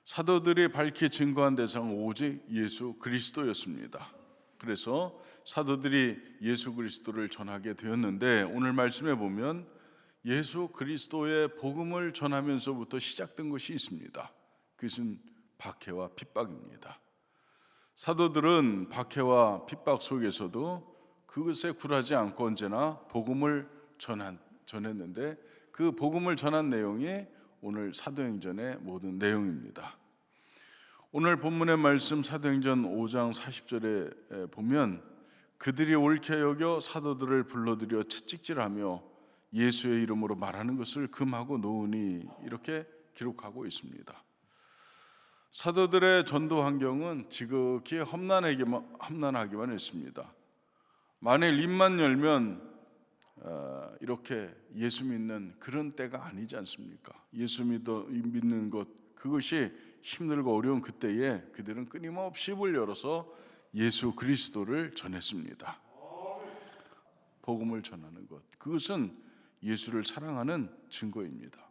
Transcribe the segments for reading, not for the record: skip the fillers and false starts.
사도들이 밝히 증거한 대상은 오직 예수 그리스도였습니다. 그래서 사도들이 예수 그리스도를 전하게 되었는데, 오늘 말씀에 보면 예수 그리스도의 복음을 전하면서부터 시작된 것이 있습니다. 그것은 박해와 핍박입니다. 사도들은 박해와 핍박 속에서도 그것에 굴하지 않고 언제나 복음을 전했는데, 그 복음을 전한 내용이 오늘 사도행전의 모든 내용입니다. 오늘 본문의 말씀 사도행전 5장 40절에 보면 그들이 옳게 여겨 사도들을 불러들여 채찍질하며 예수의 이름으로 말하는 것을 금하고 놓으니, 이렇게 기록하고 있습니다. 사도들의 전도 환경은 지극히 험난하기만 했습니다. 만일 입만 열면 이렇게 예수 믿는 그런 때가 아니지 않습니까? 예수 믿는 것, 그것이 힘들고 어려운 그때에 그들은 끊임없이 입을 열어서 예수 그리스도를 전했습니다. 복음을 전하는 것, 그것은 예수를 사랑하는 증거입니다.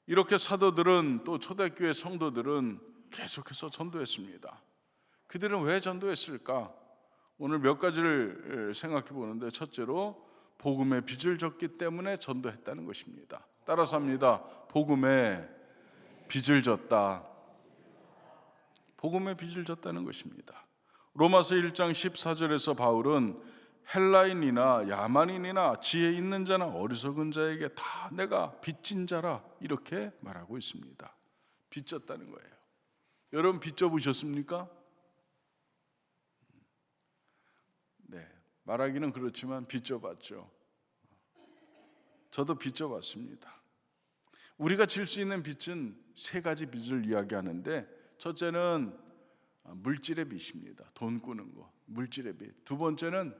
이렇게 사도들은, 또 초대교회 성도들은 계속해서 전도했습니다. 그들은 왜 전도했을까? 오늘 몇 가지를 생각해 보는데, 첫째로 복음의 빚을 졌기 때문에 전도했다는 것입니다. 따라서 합니다. 복음의 빚을 졌다. 복음의 빚을 졌다는 것입니다. 로마서 1장 14절에서 바울은 헬라인이나 야만인이나 지혜 있는 자나 어리석은 자에게 다 내가 빚진 자라, 이렇게 말하고 있습니다. 빚졌다는 거예요. 여러분 빚져보셨습니까? 네, 말하기는 그렇지만 빚져봤죠. 저도 빚져봤습니다. 우리가 질 수 있는 빚은 세 가지 빚을 이야기하는데, 첫째는 물질의 빚입니다. 돈 꾸는 거, 물질의 빚. 두 번째는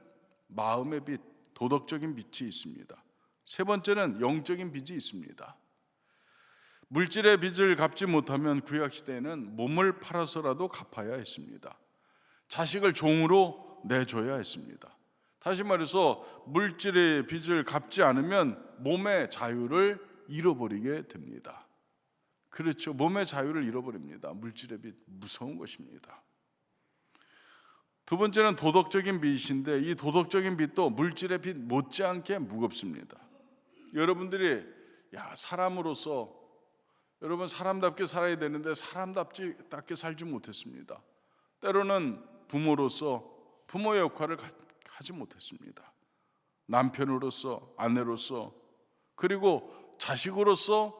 마음의 빚, 도덕적인 빚이 있습니다. 세 번째는 영적인 빚이 있습니다. 물질의 빚을 갚지 못하면 구약시대에는 몸을 팔아서라도 갚아야 했습니다. 자식을 종으로 내줘야 했습니다. 다시 말해서 물질의 빚을 갚지 않으면 몸의 자유를 잃어버리게 됩니다. 그렇죠. 몸의 자유를 잃어버립니다. 물질의 빚, 무서운 것입니다. 두 번째는 도덕적인 빚인데, 이 도덕적인 빚도 물질의 빚 못지않게 무겁습니다. 여러분들이 사람으로서, 여러분 사람답게 살아야 되는데 사람답게 살지 못했습니다. 때로는 부모로서 부모의 역할을 하지 못했습니다. 남편으로서, 아내로서, 그리고 자식으로서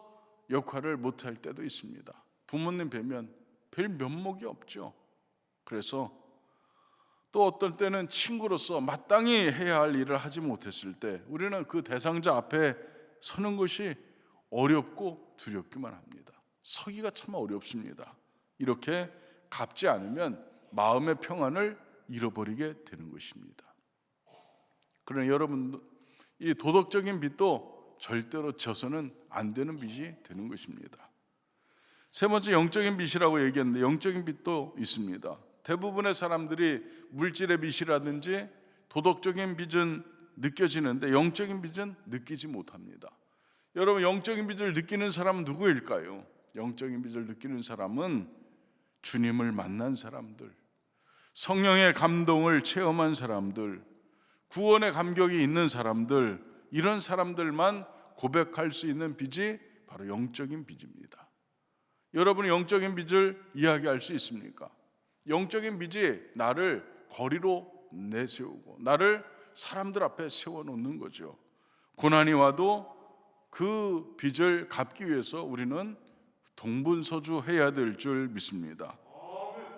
역할을 못할 때도 있습니다. 부모님 뵈면 별 면목이 없죠. 그래서 또 어떤 때는 친구로서 마땅히 해야 할 일을 하지 못했을 때 우리는 그 대상자 앞에 서는 것이 어렵고 두렵기만 합니다. 서기가 참 어렵습니다. 이렇게 갚지 않으면 마음의 평안을 잃어버리게 되는 것입니다. 그러나 여러분, 이 도덕적인 빚도 절대로 져서는 안 되는 빚이 되는 것입니다. 세 번째, 영적인 빚이라고 얘기했는데, 영적인 빚도 있습니다. 대부분의 사람들이 물질의 빚이라든지 도덕적인 빚은 느껴지는데 영적인 빚은 느끼지 못합니다. 여러분, 영적인 빚을 느끼는 사람은 누구일까요? 영적인 빚을 느끼는 사람은 주님을 만난 사람들, 성령의 감동을 체험한 사람들, 구원의 감격이 있는 사람들, 이런 사람들만 고백할 수 있는 빚이 바로 영적인 빚입니다. 여러분이 영적인 빚을 이야기할 수 있습니까? 영적인 빚이 나를 거리로 내세우고 나를 사람들 앞에 세워놓는 거죠. 고난이 와도 그 빚을 갚기 위해서 우리는 동분서주해야 될 줄 믿습니다.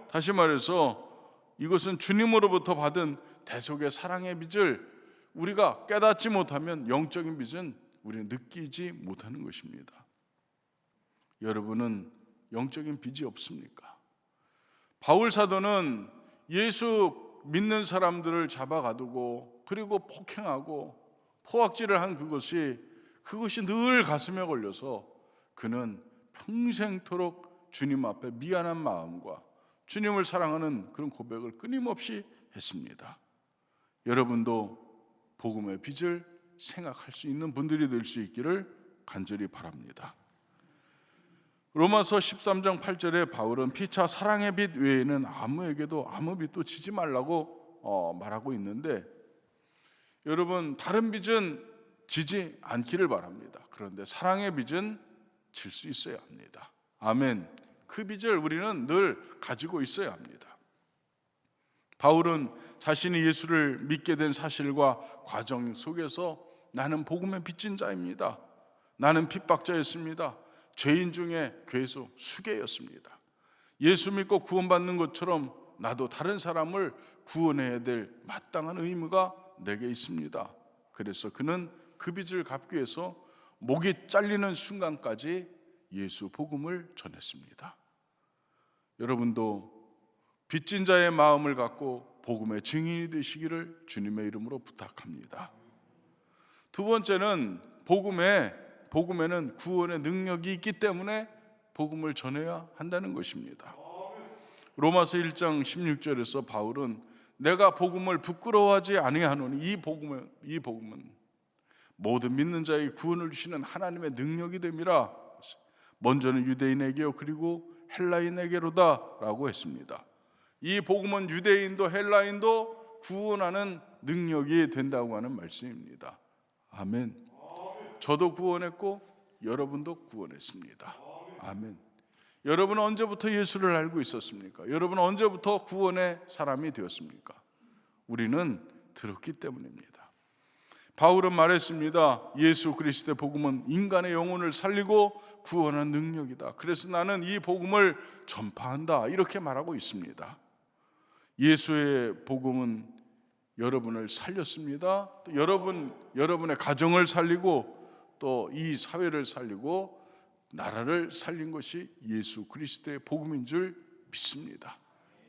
다시 말해서 이것은 주님으로부터 받은 대속의 사랑의 빚을 우리가 깨닫지 못하면 영적인 빚은 우리는 느끼지 못하는 것입니다. 여러분은 영적인 빚이 없습니까? 바울 사도는 예수 믿는 사람들을 잡아가두고 그리고 폭행하고 포악질을 한 그것이 늘 가슴에 걸려서 그는 평생토록 주님 앞에 미안한 마음과 주님을 사랑하는 그런 고백을 끊임없이 했습니다. 여러분도 복음의 빚을 생각할 수 있는 분들이 될 수 있기를 간절히 바랍니다. 로마서 13장 8절에 바울은 피차 사랑의 빛 외에는 아무에게도 아무 빛도 지지 말라고 말하고 있는데, 여러분, 다른 빛은 지지 않기를 바랍니다. 그런데 사랑의 빛은 질 수 있어야 합니다. 아멘. 그 빛을 우리는 늘 가지고 있어야 합니다. 바울은 자신이 예수를 믿게 된 사실과 과정 속에서 나는 복음의 빚진 자입니다. 나는 핍박자였습니다. 죄인 중에 괴수, 수괴였습니다. 예수 믿고 구원받는 것처럼 나도 다른 사람을 구원해야 될 마땅한 의무가 내게 있습니다. 그래서 그는 그 빚을 갚기 위해서 목이 잘리는 순간까지 예수 복음을 전했습니다. 여러분도 빚진 자의 마음을 갖고 복음의 증인이 되시기를 주님의 이름으로 부탁합니다. 두 번째는 복음에는 구원의 능력이 있기 때문에 복음을 전해야 한다는 것입니다. 로마서 1장 16절에서 바울은 내가 복음을 부끄러워하지 아니하노니 이 복음은 모든 믿는 자에게 구원을 주시는 하나님의 능력이 됨이라. 먼저는 유대인에게요 그리고 헬라인에게로다 라고 했습니다. 이 복음은 유대인도 헬라인도 구원하는 능력이 된다고 하는 말씀입니다. 아멘. 저도 구원했고 여러분도 구원했습니다. 아멘. 여러분은 언제부터 예수를 알고 있었습니까? 여러분은 언제부터 구원의 사람이 되었습니까? 우리는 들었기 때문입니다. 바울은 말했습니다. 예수 그리스도의 복음은 인간의 영혼을 살리고 구원하는 능력이다. 그래서 나는 이 복음을 전파한다. 이렇게 말하고 있습니다. 예수의 복음은 여러분을 살렸습니다. 또 여러분의 가정을 살리고 또 이 사회를 살리고 나라를 살린 것이 예수 그리스도의 복음인 줄 믿습니다.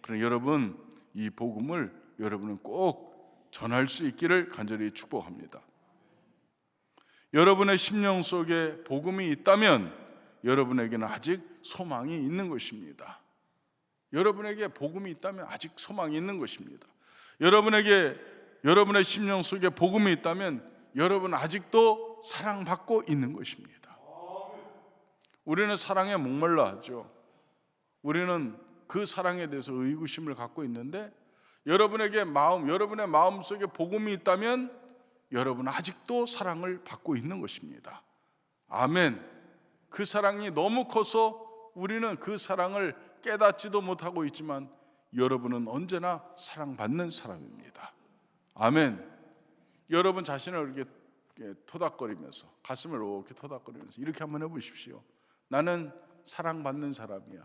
그러나 여러분, 이 복음을 여러분은 꼭 전할 수 있기를 간절히 축복합니다. 여러분의 심령 속에 복음이 있다면 여러분에게는 아직 소망이 있는 것입니다. 여러분에게 복음이 있다면 아직 소망이 있는 것입니다. 여러분의 심령 속에 복음이 있다면 여러분은 아직도 사랑받고 있는 것입니다. 우리는 사랑에 목말라 하죠. 우리는 그 사랑에 대해서 의구심을 갖고 있는데 여러분의 마음 속에 복음이 있다면 여러분은 아직도 사랑을 받고 있는 것입니다. 아멘. 그 사랑이 너무 커서 우리는 그 사랑을 깨닫지도 못하고 있지만 여러분은 언제나 사랑받는 사람입니다. 아멘. 여러분 자신을 이렇게 토닥거리면서, 가슴을 이렇게 토닥거리면서 이렇게 한번 해보십시오. 나는 사랑받는 사람이야.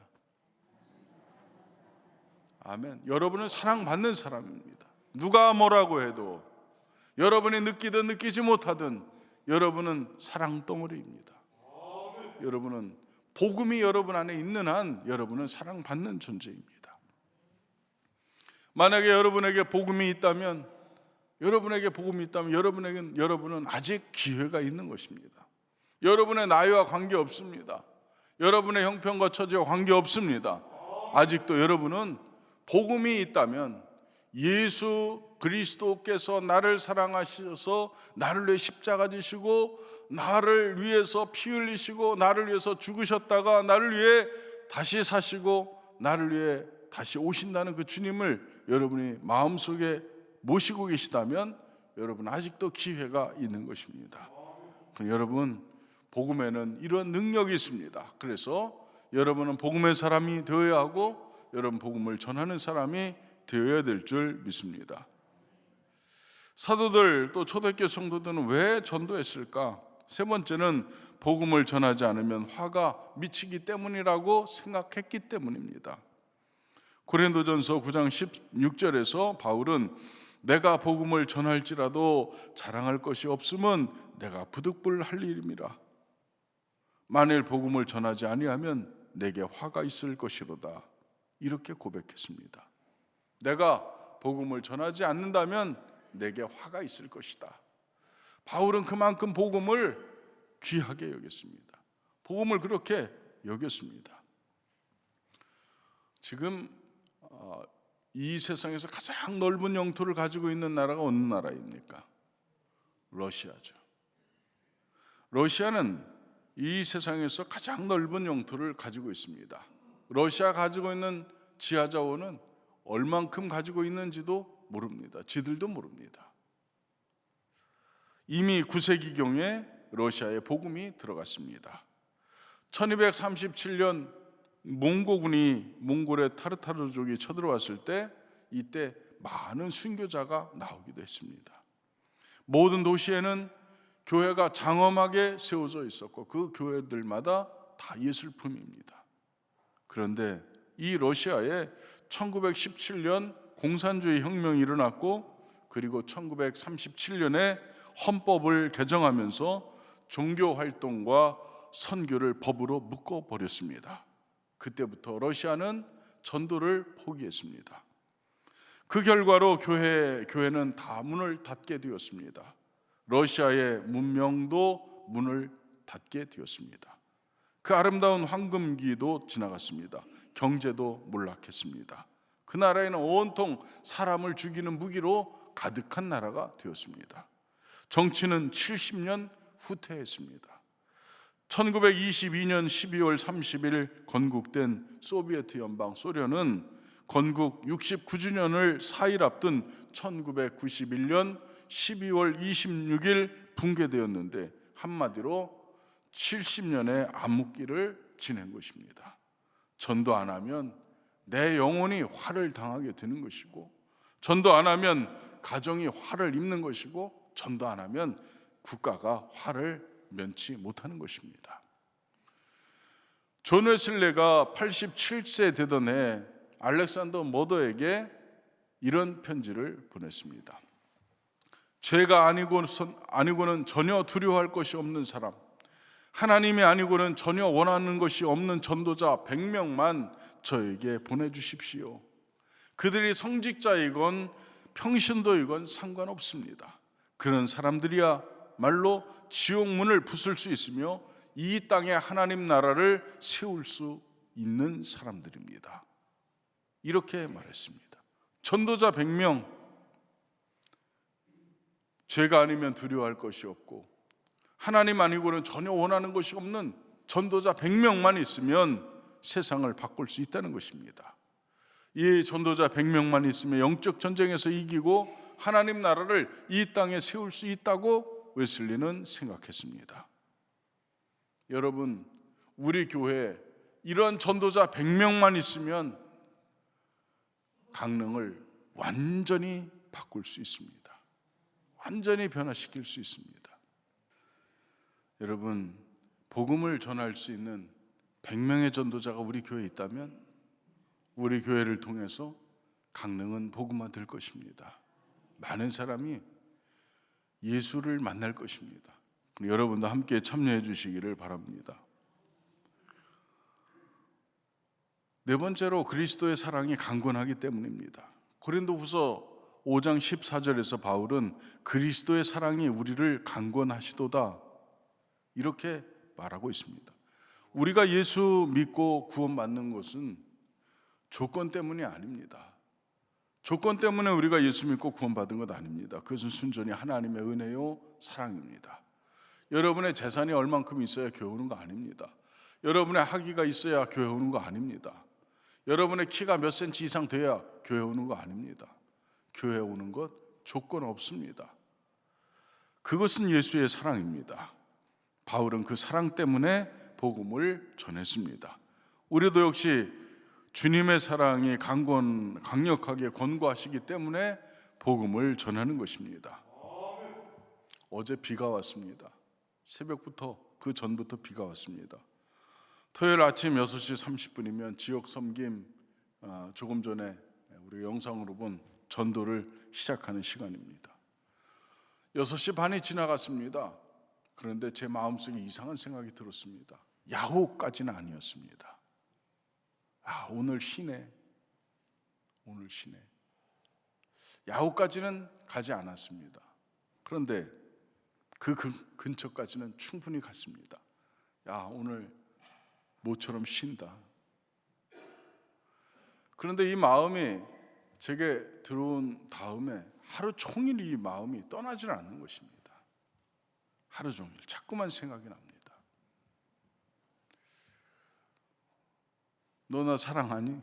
아멘. 여러분은 사랑받는 사람입니다. 누가 뭐라고 해도, 여러분이 느끼든 느끼지 못하든 여러분은 사랑덩어리입니다. 여러분은 복음이 여러분 안에 있는 한 여러분은 사랑받는 존재입니다. 만약에 여러분에게 복음이 있다면 여러분은 아직 기회가 있는 것입니다. 여러분의 나이와 관계없습니다. 여러분의 형편과 처지와 관계없습니다. 아직도 여러분은 복음이 있다면 예수 그리스도께서 나를 사랑하셔서 나를 위해 십자가 지시고 나를 위해서 피 흘리시고 나를 위해서 죽으셨다가 나를 위해 다시 사시고 나를 위해 다시 오신다는 그 주님을 여러분이 마음속에 모시고 계시다면 여러분 아직도 기회가 있는 것입니다. 그럼 여러분, 복음에는 이런 능력이 있습니다. 그래서 여러분은 복음의 사람이 되어야 하고 여러분 복음을 전하는 사람이 되어야 될 줄 믿습니다. 사도들 또 초대교회 성도들은 왜 전도했을까? 세 번째는 복음을 전하지 않으면 화가 미치기 때문이라고 생각했기 때문입니다. 고린도전서 9장 16절에서 바울은 내가 복음을 전할지라도 자랑할 것이 없음은 내가 부득불할 일임이라. 만일 복음을 전하지 아니하면 내게 화가 있을 것이로다. 이렇게 고백했습니다. 내가 복음을 전하지 않는다면 내게 화가 있을 것이다. 바울은 그만큼 복음을 귀하게 여겼습니다. 복음을 그렇게 여겼습니다. 지금 이 세상에서 가장 넓은 영토를 가지고 있는 나라가 어느 나라입니까? 러시아죠. 러시아는 이 세상에서 가장 넓은 영토를 가지고 있습니다. 러시아 가지고 있는 지하 자원은 얼만큼 가지고 있는지도 모릅니다. 지들도 모릅니다. 이미 9세기경에 러시아에 복음이 들어갔습니다. 1237년 몽고군이 몽골의 타르타르족이 쳐들어왔을 때 이때 많은 순교자가 나오기도 했습니다. 모든 도시에는 교회가 장엄하게 세워져 있었고 그 교회들마다 다 예술품입니다. 그런데 이 러시아에 1917년 공산주의 혁명이 일어났고 그리고 1937년에 헌법을 개정하면서 종교 활동과 선교를 법으로 묶어버렸습니다. 그때부터 러시아는 전도를 포기했습니다. 그 결과로 교회는 다 문을 닫게 되었습니다. 러시아의 문명도 문을 닫게 되었습니다. 그 아름다운 황금기도 지나갔습니다. 경제도 몰락했습니다. 그 나라에는 온통 사람을 죽이는 무기로 가득한 나라가 되었습니다. 정치는 70년 후퇴했습니다. 1922년 12월 30일 건국된 소비에트 연방 소련은 건국 69주년을 4일 앞둔 1991년 12월 26일 붕괴되었는데 한마디로 70년의 암흑기를 지낸 것입니다. 전도 안 하면 내 영혼이 화를 당하게 되는 것이고, 전도 안 하면 가정이 화를 입는 것이고, 전도 안 하면 국가가 화를 면치 못하는 것입니다. 존 웨슬레가 87세 되던 해 알렉산더 머더에게 이런 편지를 보냈습니다. 죄가 아니고는 전혀 두려워할 것이 없는 사람, 하나님이 아니고는 전혀 원하는 것이 없는 전도자 100명만 저에게 보내주십시오. 그들이 성직자이건 평신도이건 상관없습니다. 그런 사람들이야말로 지옥문을 부술 수 있으며 이 땅에 하나님 나라를 세울 수 있는 사람들입니다. 이렇게 말했습니다. 전도자 100명, 죄가 아니면 두려워할 것이 없고 하나님 아니고는 전혀 원하는 것이 없는 전도자 100명만 있으면 세상을 바꿀 수 있다는 것입니다. 이 전도자 100명만 있으면 영적 전쟁에서 이기고 하나님 나라를 이 땅에 세울 수 있다고 웨슬리는 생각했습니다. 여러분, 우리 교회에 이런 전도자 100명만 있으면 강릉을 완전히 바꿀 수 있습니다. 완전히 변화시킬 수 있습니다. 여러분, 복음을 전할 수 있는 100명의 전도자가 우리 교회에 있다면 우리 교회를 통해서 강릉은 복음화될 것입니다. 많은 사람이 예수를 만날 것입니다. 여러분도 함께 참여해 주시기를 바랍니다. 네 번째로 그리스도의 사랑이 강건하기 때문입니다. 고린도후서 5장 14절에서 바울은 그리스도의 사랑이 우리를 강건하시도다 이렇게 말하고 있습니다. 우리가 예수 믿고 구원받는 것은 조건 때문이 아닙니다. 조건 때문에 우리가 예수 믿고 구원받은 것 아닙니다. 그것은 순전히 하나님의 은혜요 사랑입니다. 여러분의 재산이 얼만큼 있어야 교회 오는 거 아닙니다. 여러분의 학위가 있어야 교회 오는 거 아닙니다. 여러분의 키가 몇 센치 이상 돼야 교회 오는 거 아닙니다. 교회 오는 것 조건 없습니다. 그것은 예수의 사랑입니다. 바울은 그 사랑 때문에 복음을 전했습니다. 우리도 역시 주님의 사랑이 강력하게 권고하시기 때문에 복음을 전하는 것입니다. 어제 비가 왔습니다. 새벽부터 그 전부터 비가 왔습니다. 토요일 아침 6시 30분이면 지역 섬김 조금 전에 우리 영상으로 본 전도를 시작하는 시간입니다. 6시 반이 지나갔습니다. 그런데 제 마음속에 이상한 생각이 들었습니다. 야호까지는 아니었습니다. 오늘 쉬네. 오늘 쉬네. 야호까지는 가지 않았습니다. 그런데 그 근처까지는 충분히 갔습니다. 오늘 모처럼 쉰다. 그런데 이 마음이 제게 들어온 다음에 하루 종일 이 마음이 떠나질 않는 것입니다. 하루 종일 자꾸만 생각이 납니다. 너 나 사랑하니?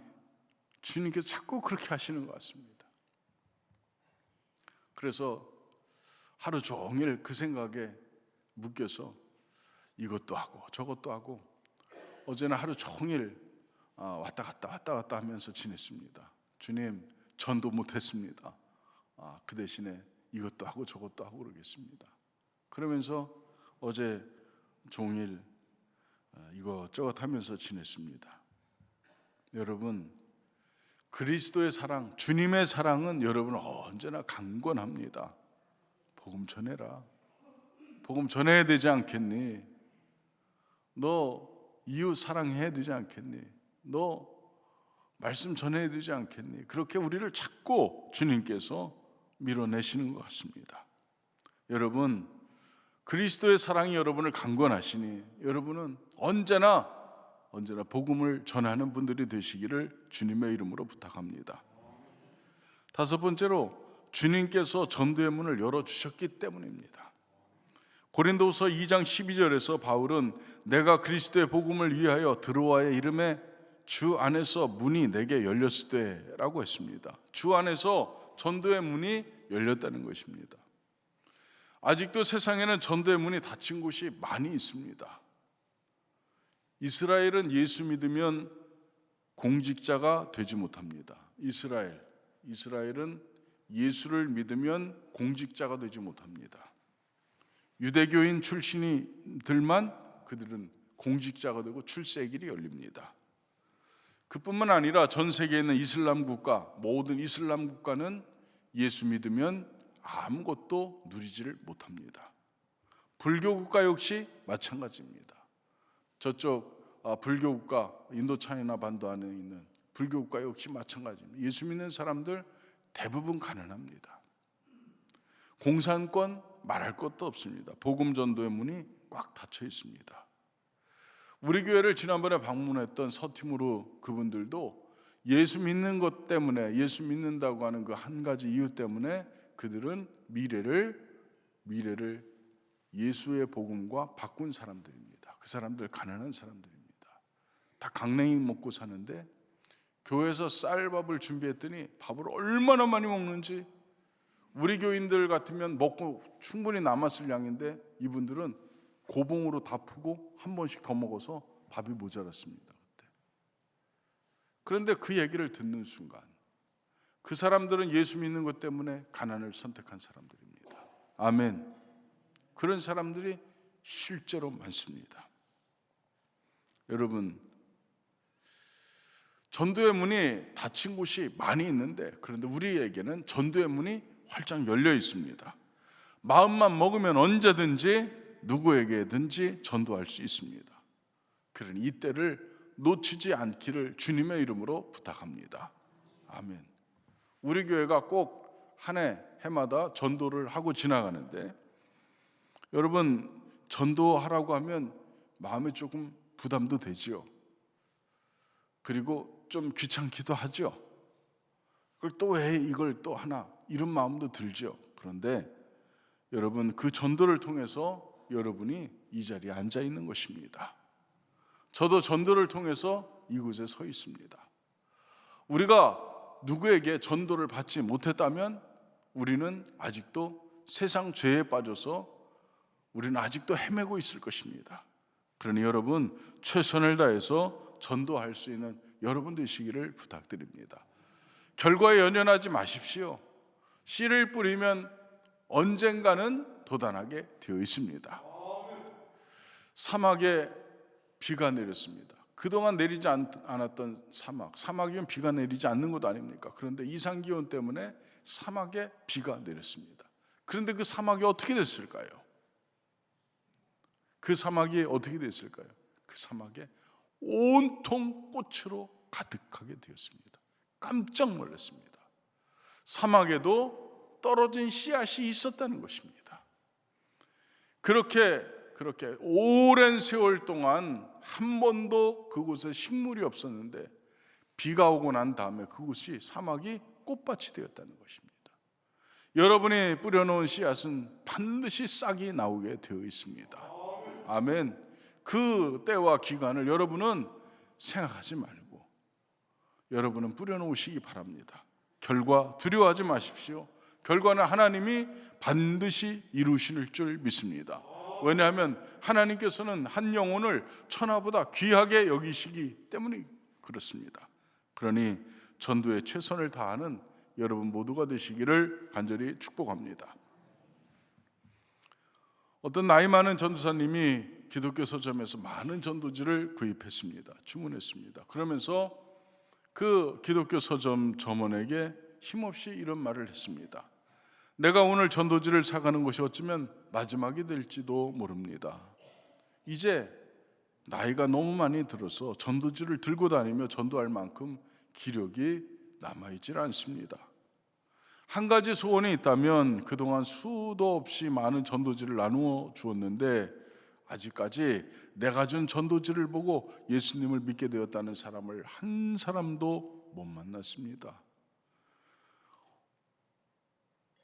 주님께서 자꾸 그렇게 하시는 것 같습니다. 그래서 하루 종일 그 생각에 묶여서 이것도 하고 저것도 하고 어제는 하루 종일 왔다 갔다 하면서 지냈습니다. 주님, 전도 못했습니다. 그 대신에 이것도 하고 저것도 하고 그러겠습니다. 그러면서 어제 종일 이것저것 하면서 지냈습니다. 여러분, 그리스도의 사랑, 주님의 사랑은 여러분 언제나 강건합니다. 복음 전해라. 복음 전해야 되지 않겠니? 너 이웃 사랑해야 되지 않겠니? 너 말씀 전해야 되지 않겠니? 그렇게 우리를 자꾸 주님께서 밀어내시는 것 같습니다. 여러분, 그리스도의 사랑이 여러분을 강건하시니 여러분은 언제나 복음을 전하는 분들이 되시기를 주님의 이름으로 부탁합니다. 다섯 번째로, 주님께서 전도의 문을 열어주셨기 때문입니다. 고린도후서 2장 12절에서 바울은 내가 그리스도의 복음을 위하여 드로아의 이름에 주 안에서 문이 내게 열렸을 때라고 했습니다. 주 안에서 전도의 문이 열렸다는 것입니다. 아직도 세상에는 전도의 문이 닫힌 곳이 많이 있습니다. 이스라엘은 예수 믿으면 공직자가 되지 못합니다. 이스라엘은 예수를 믿으면 공직자가 되지 못합니다. 유대교인 출신이들만 그들은 공직자가 되고 출세의 길이 열립니다. 그뿐만 아니라 전 세계에 있는 이슬람 국가, 모든 이슬람 국가는 예수 믿으면 아무것도 누리지를 못합니다. 불교 국가 역시 마찬가지입니다. 저쪽 불교 국가, 인도차이나 반도 안에 있는 불교 국가 역시 마찬가지입니다. 예수 믿는 사람들 대부분 가난합니다. 공산권 말할 것도 없습니다. 복음 전도의 문이 꽉 닫혀 있습니다. 우리 교회를 지난번에 방문했던 서티무르 그분들도 예수 믿는 것 때문에, 예수 믿는다고 하는 그 한 가지 이유 때문에 그들은 미래를 예수의 복음과 바꾼 사람들입니다. 그 사람들 가난한 사람들입니다. 다 강냉이 먹고 사는데 교회에서 쌀밥을 준비했더니 밥을 얼마나 많이 먹는지, 우리 교인들 같으면 먹고 충분히 남았을 양인데 이분들은 고봉으로 다 푸고 한 번씩 더 먹어서 밥이 모자랐습니다. 그때. 그런데 그 얘기를 듣는 순간 그 사람들은 예수 믿는 것 때문에 가난을 선택한 사람들입니다. 아멘. 그런 사람들이 실제로 많습니다. 여러분, 전도의 문이 닫힌 곳이 많이 있는데, 그런데 우리에게는 전도의 문이 활짝 열려 있습니다. 마음만 먹으면 언제든지 누구에게든지 전도할 수 있습니다. 그러니 이때를 놓치지 않기를 주님의 이름으로 부탁합니다. 아멘. 우리 교회가 꼭 한 해마다 전도를 하고 지나가는데, 여러분, 전도하라고 하면 마음에 조금 부담도 되지요. 그리고 좀 귀찮기도 하죠. 그걸 또 왜 이걸 또 하나, 이런 마음도 들죠. 그런데 여러분, 그 전도를 통해서 여러분이 이 자리에 앉아 있는 것입니다. 저도 전도를 통해서 이곳에 서 있습니다. 우리가 누구에게 전도를 받지 못했다면 우리는 아직도 세상 죄에 빠져서 우리는 아직도 헤매고 있을 것입니다. 그러니 여러분, 최선을 다해서 전도할 수 있는 여러분 되시기를 부탁드립니다. 결과에 연연하지 마십시오. 씨를 뿌리면 언젠가는 돋아나게 되어 있습니다. 사막에 비가 내렸습니다. 그동안 내리지 않았던 사막이면 비가 내리지 않는 것 아닙니까? 그런데 이상기온 때문에 사막에 비가 내렸습니다. 그런데 그 사막이 어떻게 됐을까요? 그 사막이 어떻게 됐을까요? 그 사막에 온통 꽃으로 가득하게 되었습니다. 깜짝 놀랐습니다. 사막에도 떨어진 씨앗이 있었다는 것입니다. 그렇게 오랜 세월 동안 한 번도 그곳에 식물이 없었는데 비가 오고 난 다음에 그곳이 사막이 꽃밭이 되었다는 것입니다. 여러분이 뿌려놓은 씨앗은 반드시 싹이 나오게 되어 있습니다. 아멘. 그 때와 기간을 여러분은 생각하지 말고 여러분은 뿌려놓으시기 바랍니다. 결과 두려워하지 마십시오. 결과는 하나님이 반드시 이루실 줄 믿습니다. 왜냐하면 하나님께서는 한 영혼을 천하보다 귀하게 여기시기 때문에 그렇습니다. 그러니 전도에 최선을 다하는 여러분 모두가 되시기를 간절히 축복합니다. 어떤 나이 많은 전도사님이 기독교 서점에서 많은 전도지를 구입했습니다. 주문했습니다. 그러면서 그 기독교 서점 점원에게 힘없이 이런 말을 했습니다. 내가 오늘 전도지를 사가는 것이 어쩌면 마지막이 될지도 모릅니다. 이제 나이가 너무 많이 들어서 전도지를 들고 다니며 전도할 만큼 기력이 남아있질 않습니다. 한 가지 소원이 있다면 그동안 수도 없이 많은 전도지를 나누어 주었는데 아직까지 내가 준 전도지를 보고 예수님을 믿게 되었다는 사람을 한 사람도 못 만났습니다.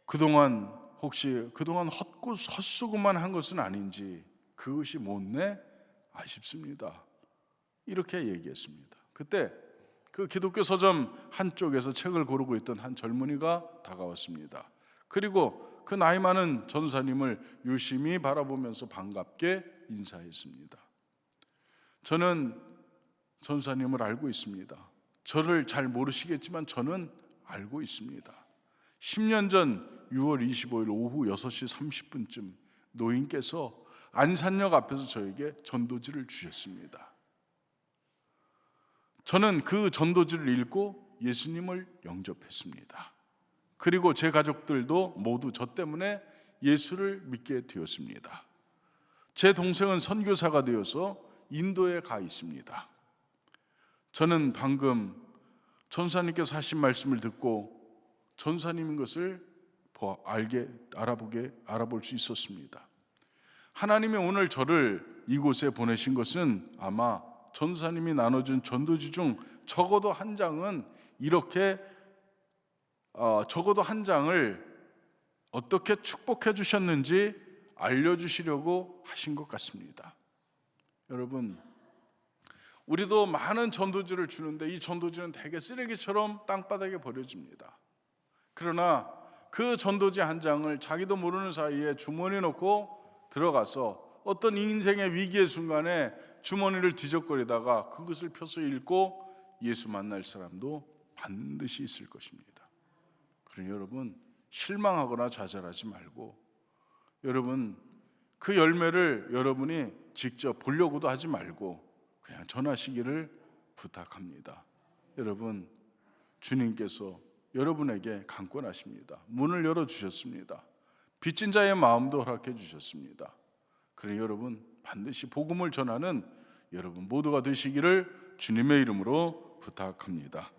그동안 헛수고만 한 것은 아닌지 그것이 못내 아쉽습니다. 이렇게 얘기했습니다. 그때 그 기독교 서점 한쪽에서 책을 고르고 있던 한 젊은이가 다가왔습니다. 그리고 그 나이 많은 전사님을 유심히 바라보면서 반갑게 인사했습니다. 저는 전사님을 알고 있습니다. 저를 잘 모르시겠지만 저는 알고 있습니다. 10년 전 6월 25일 오후 6시 30분쯤 노인께서 안산역 앞에서 저에게 전도지를 주셨습니다. 저는 그 전도지를 읽고 예수님을 영접했습니다. 그리고 제 가족들도 모두 저 때문에 예수를 믿게 되었습니다. 제 동생은 선교사가 되어서 인도에 가 있습니다. 저는 방금 전사님께서 하신 말씀을 듣고 전사님인 것을 알아볼 수 있었습니다. 하나님이 오늘 저를 이곳에 보내신 것은 아마 전사님이 나눠준 전도지 중 적어도 한 장을 어떻게 축복해 주셨는지 알려주시려고 하신 것 같습니다. 여러분, 우리도 많은 전도지를 주는데 이 전도지는 대개 쓰레기처럼 땅바닥에 버려집니다. 그러나 그 전도지 한 장을 자기도 모르는 사이에 주머니에 넣고 들어가서 어떤 인생의 위기의 순간에 주머니를 뒤적거리다가 그것을 펴서 읽고 예수 만날 사람도 반드시 있을 것입니다. 그러니 여러분, 실망하거나 좌절하지 말고 여러분 그 열매를 여러분이 직접 보려고도 하지 말고 그냥 전하시기를 부탁합니다. 여러분, 주님께서 여러분에게 강권하십니다. 문을 열어주셨습니다. 빚진 자의 마음도 허락해 주셨습니다. 그러니 여러분 반드시 복음을 전하는 여러분 모두가 되시기를 주님의 이름으로 부탁합니다.